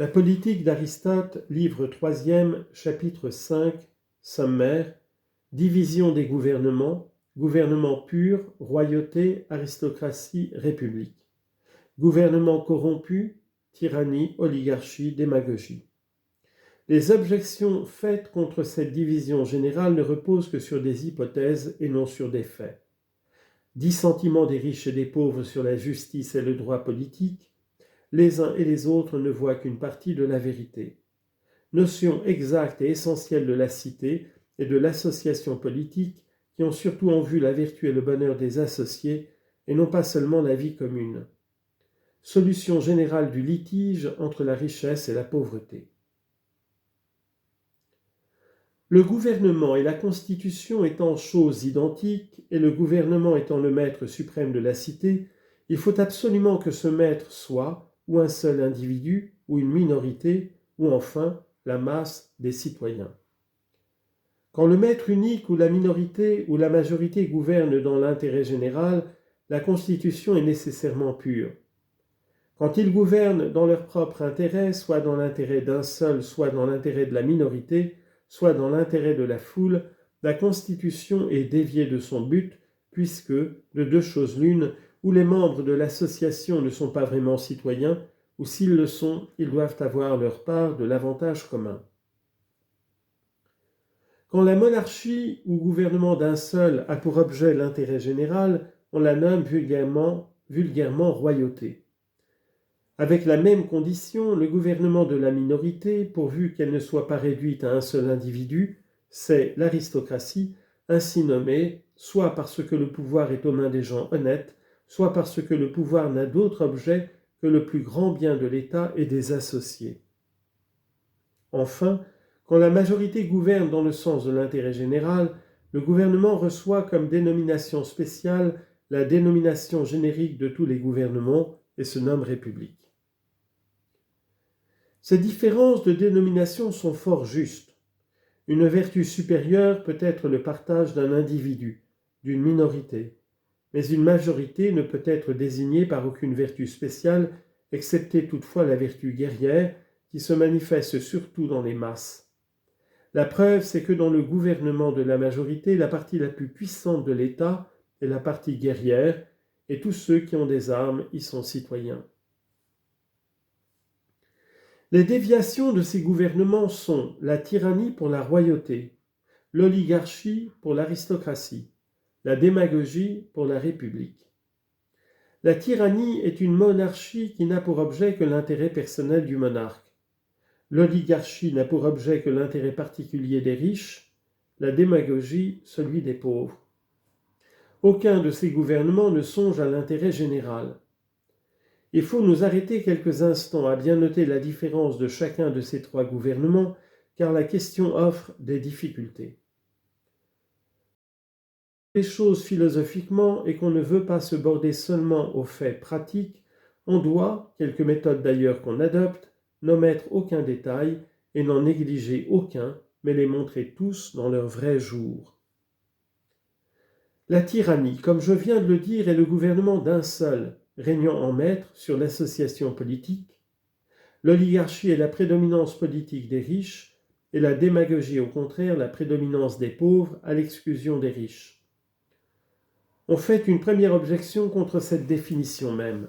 La politique d'Aristote, livre 3e, chapitre 5, sommaire, division des gouvernements, gouvernement pur, royauté, aristocratie, république. Gouvernement corrompu, tyrannie, oligarchie, démagogie. Les objections faites contre cette division générale ne reposent que sur des hypothèses et non sur des faits. Dissentiment des riches et des pauvres sur la justice et le droit politique, les uns et les autres ne voient qu'une partie de la vérité. Notion exacte et essentielle de la cité et de l'association politique qui ont surtout en vue la vertu et le bonheur des associés et non pas seulement la vie commune. Solution générale du litige entre la richesse et la pauvreté. Le gouvernement et la Constitution étant choses identiques, et le gouvernement étant le maître suprême de la cité, il faut absolument que ce maître soit ou un seul individu, ou une minorité, ou enfin la masse des citoyens. Quand le maître unique ou la minorité ou la majorité gouverne dans l'intérêt général, la Constitution est nécessairement pure. Quand ils gouvernent dans leur propre intérêt, soit dans l'intérêt d'un seul, soit dans l'intérêt de la minorité, soit dans l'intérêt de la foule, la Constitution est déviée de son but, puisque, de deux choses l'une, ou les membres de l'association ne sont pas vraiment citoyens, ou s'ils le sont, ils doivent avoir leur part de l'avantage commun. Quand la monarchie ou gouvernement d'un seul a pour objet l'intérêt général, on la nomme vulgairement royauté. Avec la même condition, le gouvernement de la minorité, pourvu qu'elle ne soit pas réduite à un seul individu, c'est l'aristocratie, ainsi nommée, soit parce que le pouvoir est aux mains des gens honnêtes, soit parce que le pouvoir n'a d'autre objet que le plus grand bien de l'État et des associés. Enfin, quand la majorité gouverne dans le sens de l'intérêt général, le gouvernement reçoit comme dénomination spéciale la dénomination générique de tous les gouvernements et se nomme République. Ces différences de dénomination sont fort justes. Une vertu supérieure peut être le partage d'un individu, d'une minorité, mais une majorité ne peut être désignée par aucune vertu spéciale, excepté toutefois la vertu guerrière, qui se manifeste surtout dans les masses. La preuve, c'est que dans le gouvernement de la majorité, la partie la plus puissante de l'État est la partie guerrière, et tous ceux qui ont des armes y sont citoyens. Les déviations de ces gouvernements sont la tyrannie pour la royauté, l'oligarchie pour l'aristocratie, la démagogie pour la république. La tyrannie est une monarchie qui n'a pour objet que l'intérêt personnel du monarque. L'oligarchie n'a pour objet que l'intérêt particulier des riches, la démagogie celui des pauvres. Aucun de ces gouvernements ne songe à l'intérêt général. Il faut nous arrêter quelques instants à bien noter la différence de chacun de ces trois gouvernements, car la question offre des difficultés. Les choses philosophiquement et qu'on ne veut pas se border seulement aux faits pratiques, on doit, quelque méthode d'ailleurs qu'on adopte, n'omettre aucun détail et n'en négliger aucun, mais les montrer tous dans leur vrai jour. La tyrannie, comme je viens de le dire, est le gouvernement d'un seul, régnant en maître sur l'association politique. L'oligarchie est la prédominance politique des riches, et la démagogie, au contraire, la prédominance des pauvres à l'exclusion des riches. On fait une première objection contre cette définition même.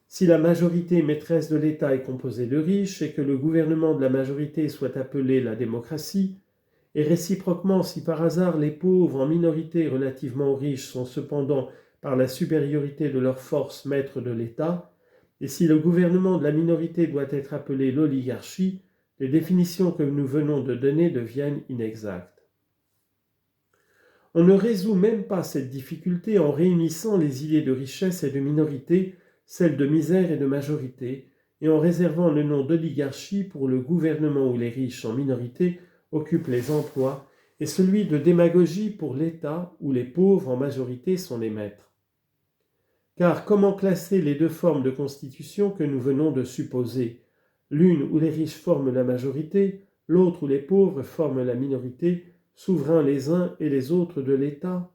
Si la majorité maîtresse de l'État est composée de riches et que le gouvernement de la majorité soit appelé la démocratie, et réciproquement si par hasard les pauvres en minorité relativement aux riches sont cependant par la supériorité de leur force maîtres de l'État, et si le gouvernement de la minorité doit être appelé l'oligarchie, les définitions que nous venons de donner deviennent inexactes. On ne résout même pas cette difficulté en réunissant les idées de richesse et de minorité, celles de misère et de majorité, et en réservant le nom d'oligarchie pour le gouvernement où les riches en minorité occupent les emplois, et celui de démagogie pour l'État où les pauvres en majorité sont les maîtres. Car comment classer les deux formes de constitution que nous venons de supposer, l'une où les riches forment la majorité, l'autre où les pauvres forment la minorité, souverains les uns et les autres de l'État?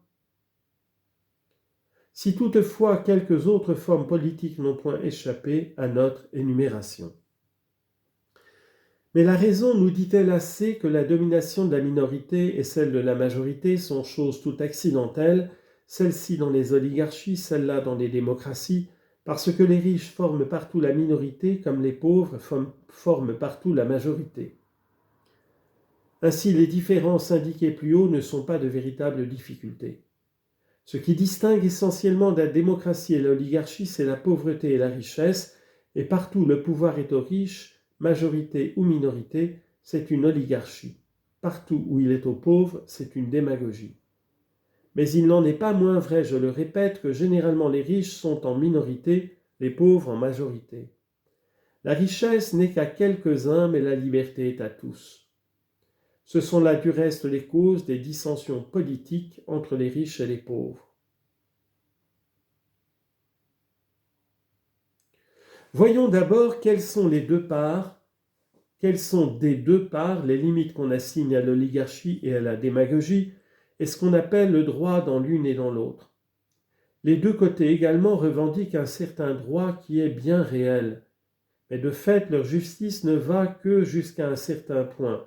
Si toutefois quelques autres formes politiques n'ont point échappé à notre énumération. Mais la raison nous dit-elle assez que la domination de la minorité et celle de la majorité sont choses tout accidentelles, celle-ci dans les oligarchies, celle-là dans les démocraties, parce que les riches forment partout la minorité comme les pauvres forment partout la majorité. Ainsi, les différences indiquées plus haut ne sont pas de véritables difficultés. Ce qui distingue essentiellement la démocratie et l'oligarchie, c'est la pauvreté et la richesse, et partout le pouvoir est aux riches, majorité ou minorité, c'est une oligarchie. Partout où il est aux pauvres, c'est une démagogie. Mais il n'en est pas moins vrai, je le répète, que généralement les riches sont en minorité, les pauvres en majorité. La richesse n'est qu'à quelques-uns, mais la liberté est à tous. Ce sont là du reste les causes des dissensions politiques entre les riches et les pauvres. Voyons d'abord quelles sont des deux parts les limites qu'on assigne à l'oligarchie et à la démagogie, et ce qu'on appelle le droit dans l'une et dans l'autre. Les deux côtés également revendiquent un certain droit qui est bien réel, mais de fait leur justice ne va que jusqu'à un certain point,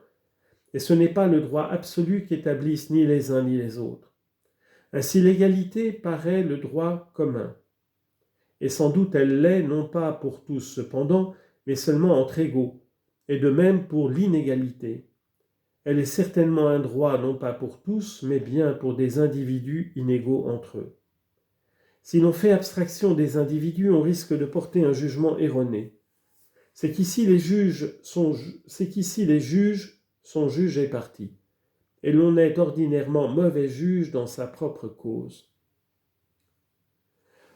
et ce n'est pas le droit absolu qu'établissent ni les uns ni les autres. Ainsi l'égalité paraît le droit commun, et sans doute elle l'est non pas pour tous cependant, mais seulement entre égaux, et de même pour l'inégalité. Elle est certainement un droit non pas pour tous, mais bien pour des individus inégaux entre eux. Si l'on fait abstraction des individus, on risque de porter un jugement erroné. C'est qu'ici les juges sont juges et partis, et l'on est ordinairement mauvais juge dans sa propre cause.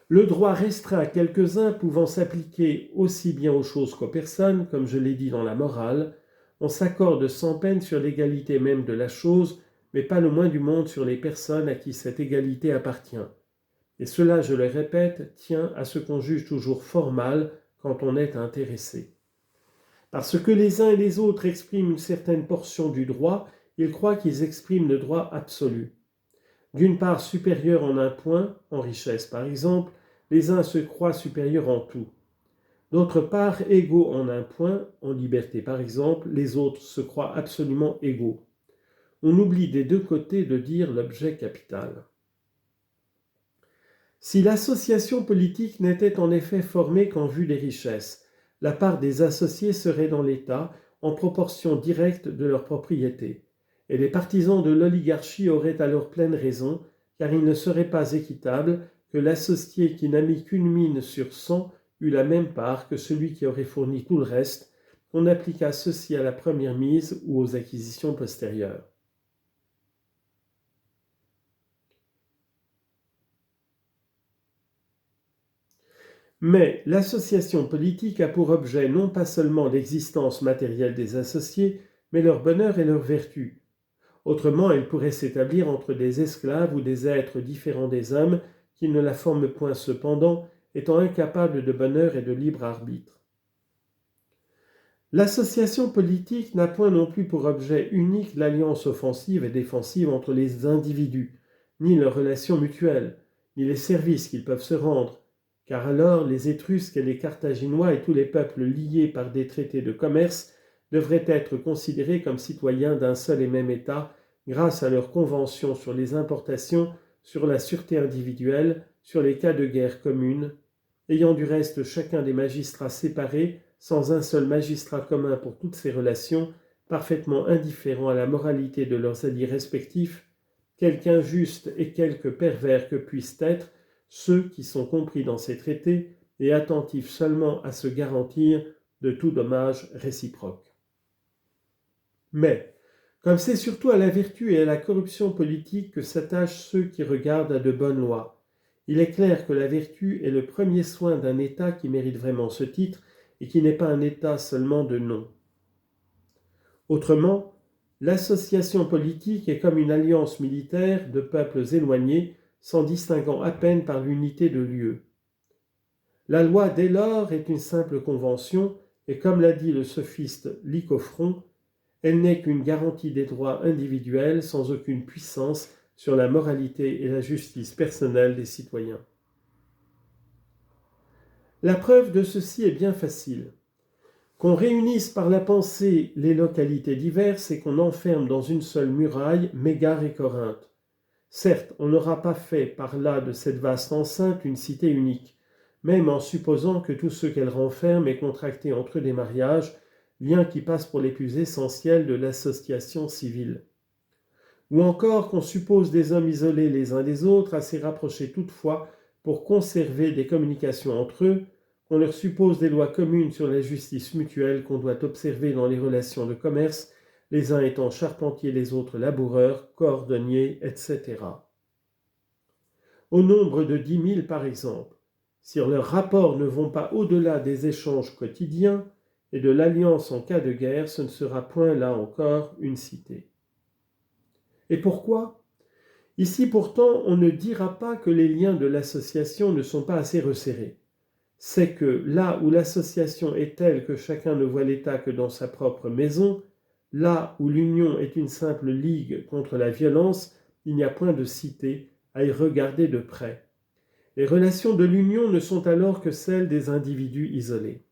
Le droit restreint à quelques-uns pouvant s'appliquer aussi bien aux choses qu'aux personnes, comme je l'ai dit dans la morale, on s'accorde sans peine sur l'égalité même de la chose, mais pas le moins du monde sur les personnes à qui cette égalité appartient. Et cela, je le répète, tient à ce qu'on juge toujours fort mal quand on est intéressé. Parce que les uns et les autres expriment une certaine portion du droit, ils croient qu'ils expriment le droit absolu. D'une part supérieur en un point, en richesse par exemple, les uns se croient supérieurs en tout. D'autre part, égaux en un point, en liberté par exemple, les autres se croient absolument égaux. On oublie des deux côtés de dire l'objet capital. Si l'association politique n'était en effet formée qu'en vue des richesses, la part des associés serait dans l'État en proportion directe de leur propriété, et les partisans de l'oligarchie auraient alors pleine raison, car il ne serait pas équitable que l'associé qui n'a mis qu'une mine sur 100 eût la même part que celui qui aurait fourni tout le reste, qu'on appliquât ceci à la première mise ou aux acquisitions postérieures. Mais l'association politique a pour objet non pas seulement l'existence matérielle des associés, mais leur bonheur et leur vertu. Autrement, elle pourrait s'établir entre des esclaves ou des êtres différents des hommes qui ne la forment point cependant, étant incapables de bonheur et de libre arbitre. L'association politique n'a point non plus pour objet unique l'alliance offensive et défensive entre les individus, ni leurs relations mutuelles, ni les services qu'ils peuvent se rendre, car alors les Étrusques et les Carthaginois et tous les peuples liés par des traités de commerce devraient être considérés comme citoyens d'un seul et même État grâce à leurs conventions sur les importations, sur la sûreté individuelle, sur les cas de guerre commune, ayant du reste chacun des magistrats séparés, sans un seul magistrat commun pour toutes ces relations, parfaitement indifférents à la moralité de leurs alliés respectifs, quelque injustes et quelque pervers que puissent être ceux qui sont compris dans ces traités et attentifs seulement à se garantir de tout dommage réciproque. Mais, comme c'est surtout à la vertu et à la corruption politique que s'attachent ceux qui regardent à de bonnes lois, il est clair que la vertu est le premier soin d'un État qui mérite vraiment ce titre et qui n'est pas un État seulement de nom. Autrement, l'association politique est comme une alliance militaire de peuples éloignés, s'en distinguant à peine par l'unité de lieu. La loi, dès lors, est une simple convention, et comme l'a dit le sophiste Lycophron, elle n'est qu'une garantie des droits individuels sans aucune puissance sur la moralité et la justice personnelle des citoyens. La preuve de ceci est bien facile. Qu'on réunisse par la pensée les localités diverses et qu'on enferme dans une seule muraille Mégare et Corinthe. Certes, on n'aura pas fait par là de cette vaste enceinte une cité unique, même en supposant que tout ce qu'elle renferme est contracté entre eux des mariages, liens qui passent pour les plus essentiels de l'association civile. Ou encore qu'on suppose des hommes isolés les uns des autres, assez rapprochés toutefois pour conserver des communications entre eux, qu'on leur suppose des lois communes sur la justice mutuelle qu'on doit observer dans les relations de commerce, les uns étant charpentiers, les autres laboureurs, cordonniers, etc. Au nombre de 10 000 par exemple, si leurs rapports ne vont pas au-delà des échanges quotidiens et de l'alliance en cas de guerre, ce ne sera point là encore une cité. Et pourquoi ? Ici pourtant, on ne dira pas que les liens de l'association ne sont pas assez resserrés. C'est que là où l'association est telle que chacun ne voit l'État que dans sa propre maison, là où l'union est une simple ligue contre la violence, il n'y a point de cité à y regarder de près. Les relations de l'union ne sont alors que celles des individus isolés.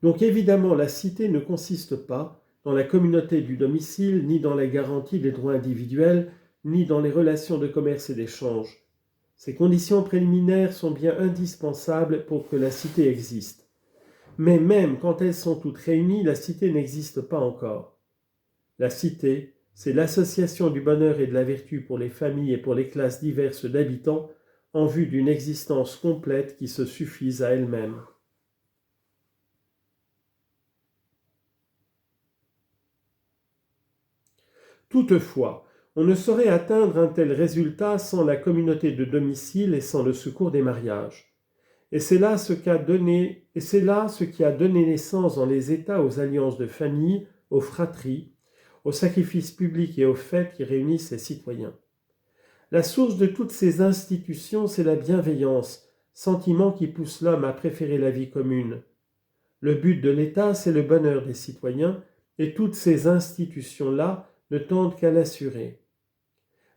Donc évidemment, la cité ne consiste pas dans la communauté du domicile, ni dans la garantie des droits individuels, ni dans les relations de commerce et d'échange. Ces conditions préliminaires sont bien indispensables pour que la cité existe. Mais même quand elles sont toutes réunies, la cité n'existe pas encore. La cité, c'est l'association du bonheur et de la vertu pour les familles et pour les classes diverses d'habitants en vue d'une existence complète qui se suffise à elle-même. Toutefois, on ne saurait atteindre un tel résultat sans la communauté de domicile et sans le secours des mariages. Et c'est là ce qui a donné naissance dans les États aux alliances de famille, aux fratries, aux sacrifices publics et aux fêtes qui réunissent les citoyens. La source de toutes ces institutions, c'est la bienveillance, sentiment qui pousse l'homme à préférer la vie commune. Le but de l'État, c'est le bonheur des citoyens, et toutes ces institutions-là ne tendent qu'à l'assurer.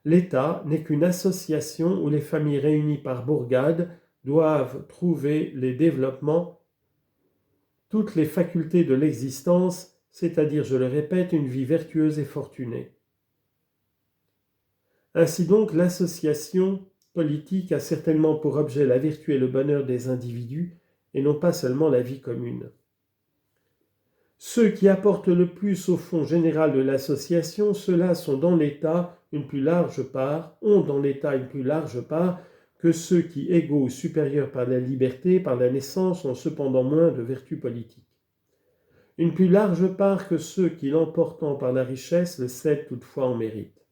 L'État n'est qu'une association où les familles réunies par bourgade doivent trouver les développements, toutes les facultés de l'existence, c'est-à-dire, je le répète, une vie vertueuse et fortunée. Ainsi donc, l'association politique a certainement pour objet la vertu et le bonheur des individus, et non pas seulement la vie commune. Ceux qui apportent le plus au fond général de l'association, ceux-là ont dans l'État une plus large part que ceux qui, égaux ou supérieurs par la liberté, par la naissance, ont cependant moins de vertu politique. Une plus large part que ceux qui, l'emportant par la richesse, le cèdent toutefois en mérite.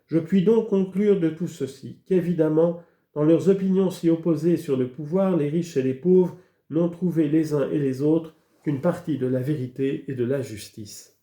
Je puis donc conclure de tout ceci qu'évidemment, dans leurs opinions si opposées sur le pouvoir, les riches et les pauvres n'ont trouvé les uns et les autres qu'une partie de la vérité et de la justice.